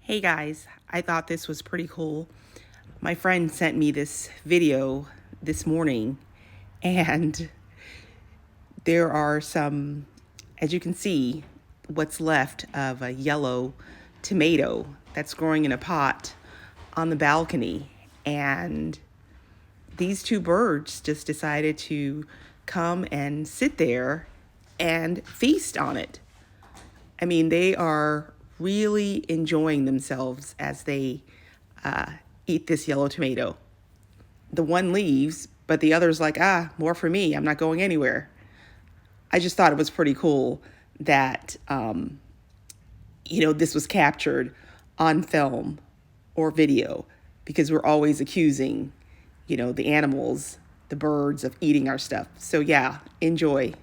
Hey guys, I thought this was pretty cool. My friend sent me this video this morning, and there are some, as you can see, what's left of a yellow tomato that's growing in a pot on the balcony. And these two birds just decided to come and sit there and feast on it. I mean, they are really enjoying themselves as they eat this yellow tomato. The one leaves, but the other's like, more for me. I'm not going anywhere. I just thought it was pretty cool that, this was captured on film or video, because we're always accusing, the animals, the birds, of eating our stuff. So yeah, enjoy.